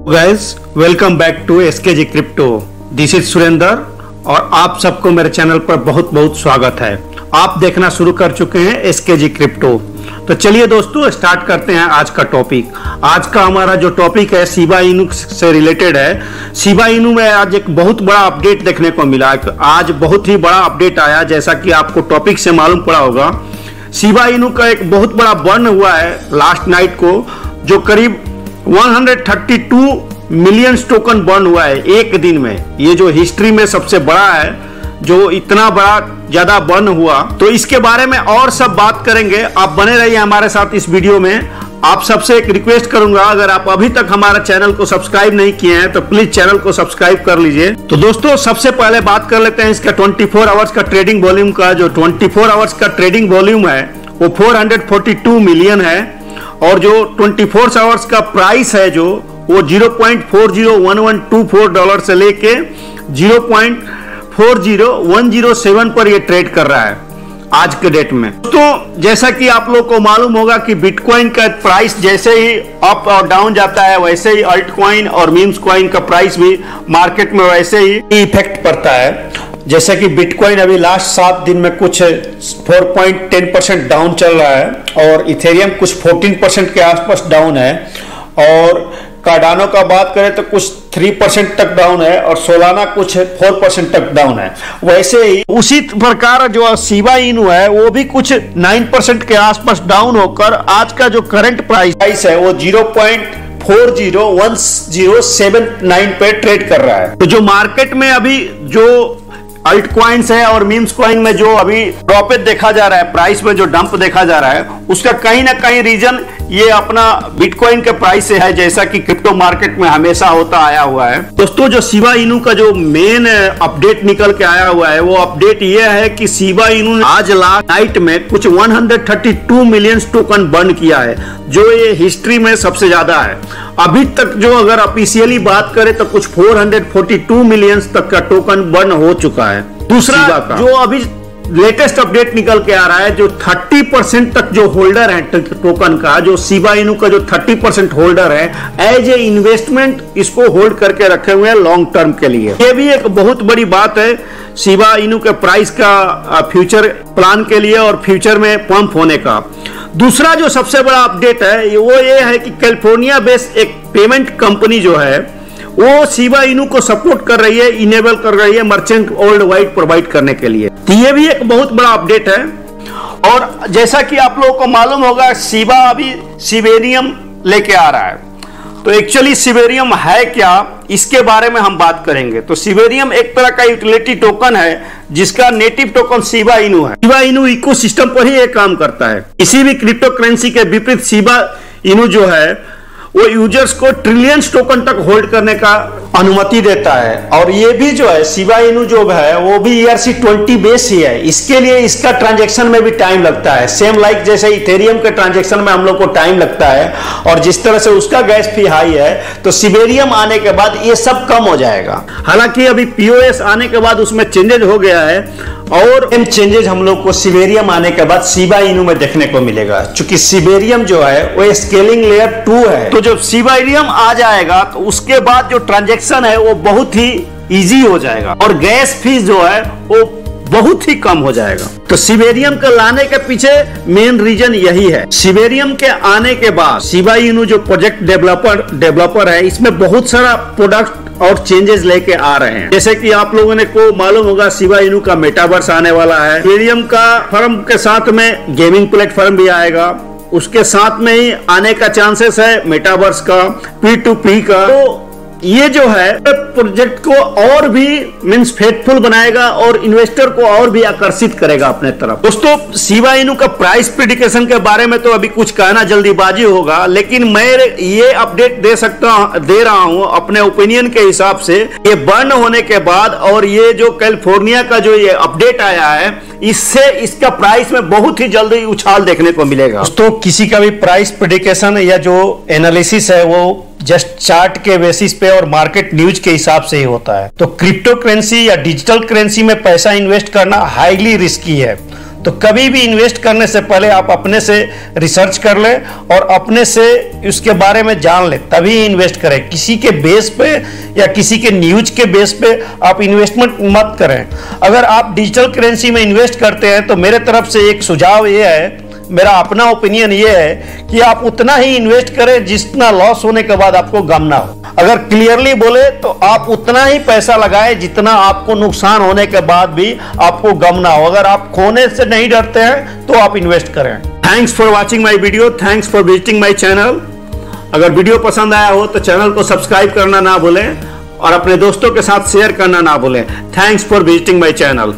Guys welcome back to SKG crypto. This is Surendra और आप सबको मेरे चैनल पर बहुत बहुत स्वागत है। आप देखना शुरू कर चुके हैं एसकेजी क्रिप्टो। तो चलिए दोस्तों स्टार्ट करते हैं आज का टॉपिक। आज का हमारा जो टॉपिक है शिबा इनू से रिलेटेड है। शिबा इनू में आज एक बहुत बड़ा अपडेट देखने को मिला। आज बहुत ही बड़ा अपडेट आया, जैसा कि आपको टॉपिक से मालूम पड़ा होगा। शिबा इनू का एक बहुत बड़ा बर्न हुआ है लास्ट नाइट को, जो करीब 132 मिलियन टोकन बर्न हुआ है एक दिन में। ये जो हिस्ट्री में सबसे बड़ा है, जो इतना बड़ा ज्यादा बर्न हुआ। तो इसके बारे में और सब बात करेंगे। आप बने रहिए हमारे साथ इस वीडियो में। आप सबसे एक रिक्वेस्ट करूंगा, अगर आप अभी तक हमारा चैनल को सब्सक्राइब नहीं किए हैं तो प्लीज चैनल को सब्सक्राइब कर लीजिए। तो दोस्तों सबसे पहले बात कर लेते हैं इसका 24 आवर्स का ट्रेडिंग वॉल्यूम का। जो 24 आवर्स का ट्रेडिंग वॉल्यूम है वो 442 मिलियन है, और जो 24 आवर्स का प्राइस है जो वो $0.401124 से लेके 0.40107 पर ये ट्रेड कर रहा है आज के डेट में। तो जैसा कि आप लोग को मालूम होगा कि बिटकॉइन का प्राइस जैसे ही अप और डाउन जाता है, वैसे ही अल्ट कॉइन और मीम्स कॉइन का प्राइस भी मार्केट में वैसे ही इफेक्ट पड़ता है। जैसे कि बिटकॉइन अभी लास्ट 7 दिन में कुछ 4.10% डाउन चल रहा है, और इथेरियम कुछ 14% के आसपास डाउन है, और कार्डानो का बात करें तो कुछ 3% तक डाउन है, और सोलाना कुछ 4% तक डाउन है। वैसे ही उसी प्रकार जो शिबा इनू है वो भी कुछ 9% के आसपास डाउन होकर आज का जो करंट प्राइस है वो 0.401079 पे ट्रेड कर रहा है। तो जो मार्केट में अभी जो अल्ट कॉइन्स है और मीम्स कॉइन में जो अभी ड्रॉपेज देखा जा रहा है, प्राइस में जो डंप देखा जा रहा है, उसका कहीं ना कहीं रीजन ये अपना बिटकॉइन के प्राइस से है, जैसा कि क्रिप्टो मार्केट में हमेशा होता आया हुआ है। दोस्तों जो शिबा इनू का जो मेन अपडेट निकल के आया हुआ है वो अपडेट ये है कि शिबा इनू ने आज लास्ट नाइट में कुछ 132 मिलियन टोकन बर्न किया है, जो ये हिस्ट्री में सबसे ज्यादा है। अभी तक जो अगर ऑफिशियली बात करें तो कुछ 442 मिलियन तक का टोकन बर्न हो चुका है। दूसरा जो अभी लेटेस्ट अपडेट निकल के आ रहा है, जो 30% तक जो होल्डर है टोकन का, जो शिबा इनू का जो 30% होल्डर है, एज ए इन्वेस्टमेंट इसको होल्ड करके रखे हुए हैं लॉन्ग टर्म के लिए। ये भी एक बहुत बड़ी बात है शिबा इनू के प्राइस का फ्यूचर प्लान के लिए और फ्यूचर में पंप होने का। दूसरा जो सबसे बड़ा अपडेट है वो ये है कि कैलिफोर्निया बेस्ड एक पेमेंट कंपनी जो है वो शिबा इनू को सपोर्ट कर रही है, इनेबल कर रही है मर्चेंट वर्ल्ड वाइड प्रोवाइड करने के लिए। तो ये भी एक बहुत बड़ा अपडेट है। और जैसा कि आप लोगों को मालूम होगा, शिबा अभी शिबेरियम लेके आ रहा है। तो एक्चुअली शिबेरियम है क्या, इसके बारे में हम बात करेंगे। तो शिबेरियम एक तरह का यूटिलिटी टोकन है जिसका नेटिव टोकन शिबा इनू है। शिबा इनू इकोसिस्टम पर ही ये काम करता है। किसी भी क्रिप्टो करेंसी के विपरीत शिबा इनू जो है वो यूजर्स को ट्रिलियंस टोकन तक होल्ड करने का अनुमति देता है। और ये भी जो है शिबा इनू जो है वो भी ERC-20 बेस ही है। इसके लिए इसका ट्रांजैक्शन में भी टाइम लगता है, सेम लाइक जैसे इथेरियम के ट्रांजैक्शन में हम लोग को टाइम लगता है। और जिस तरह से उसका गैस फी हाई है, तो शिबेरियम आने के बाद ये सब कम हो जाएगा। हालांकि अभी POS आने के बाद उसमें चेंजेस हो गया है, और इन चेंजेस हम लोग को शिबेरियम आने के बाद शिबा इनू में देखने को मिलेगा। क्योंकि शिबेरियम जो है वो स्केलिंग लेयर 2 है। तो जब शिबेरियम आ जाएगा तो उसके बाद जो ट्रांजैक्शन है वो बहुत ही इजी हो जाएगा, और गैस फीस जो है वो बहुत ही कम हो जाएगा। तो शिबेरियम के लाने के पीछे मेन रीजन यही है। शिबेरियम के आने के बाद शिबा इनू जो प्रोजेक्ट डेवलपर है, इसमें बहुत सारा प्रोडक्ट और चेंजेस लेके आ रहे हैं। जैसे कि आप लोगों ने को मालूम होगा शिबा इनू का मेटावर्स आने वाला है। इथेरियम का फर्म के साथ में गेमिंग प्लेटफॉर्म भी आएगा, उसके साथ में ही आने का चांसेस है मेटावर्स का, P2P का। तो ये जो है प्रोजेक्ट को और भी मींस फेथफुल बनाएगा और इन्वेस्टर को और भी आकर्षित करेगा अपने तरफ। दोस्तों शिबा इनू का प्राइस प्रेडिक्शन के बारे में तो अभी कुछ कहना जल्दीबाजी होगा, लेकिन मैं ये अपडेट दे रहा हूं अपने ओपिनियन के हिसाब से। ये बर्न होने के बाद और ये जो कैलिफोर्निया का जो ये अपडेट आया है, इससे इसका प्राइस में बहुत ही जल्दी उछाल देखने को मिलेगा। दोस्तों किसी का भी प्राइस प्रेडिक्शन या जो एनालिसिस है वो जस्ट चार्ट के बेसिस पे और मार्केट न्यूज के हिसाब से ही होता है। तो क्रिप्टो करेंसी या डिजिटल करेंसी में पैसा इन्वेस्ट करना हाईली रिस्की है। तो कभी भी इन्वेस्ट करने से पहले आप अपने से रिसर्च कर लें और अपने से उसके बारे में जान लें, तभी इन्वेस्ट करें। किसी के बेस पे या किसी के न्यूज के बेस पे आप इन्वेस्टमेंट मत करें। अगर आप डिजिटल करेंसी में इन्वेस्ट करते हैं तो मेरे तरफ से एक सुझाव ये है, मेरा अपना ओपिनियन ये है कि आप उतना ही इन्वेस्ट करें जितना लॉस होने के बाद आपको गम ना हो। अगर क्लियरली बोले तो आप उतना ही पैसा लगाएं जितना आपको नुकसान होने के बाद भी आपको गम ना हो। अगर आप खोने से नहीं डरते हैं तो आप इन्वेस्ट करें। Thanks for watching my video, thanks for visiting my channel. अगर वीडियो पसंद आया हो तो चैनल को सब्सक्राइब करना ना भूलें और अपने दोस्तों के साथ शेयर करना ना भूलें। Thanks for visiting my channel.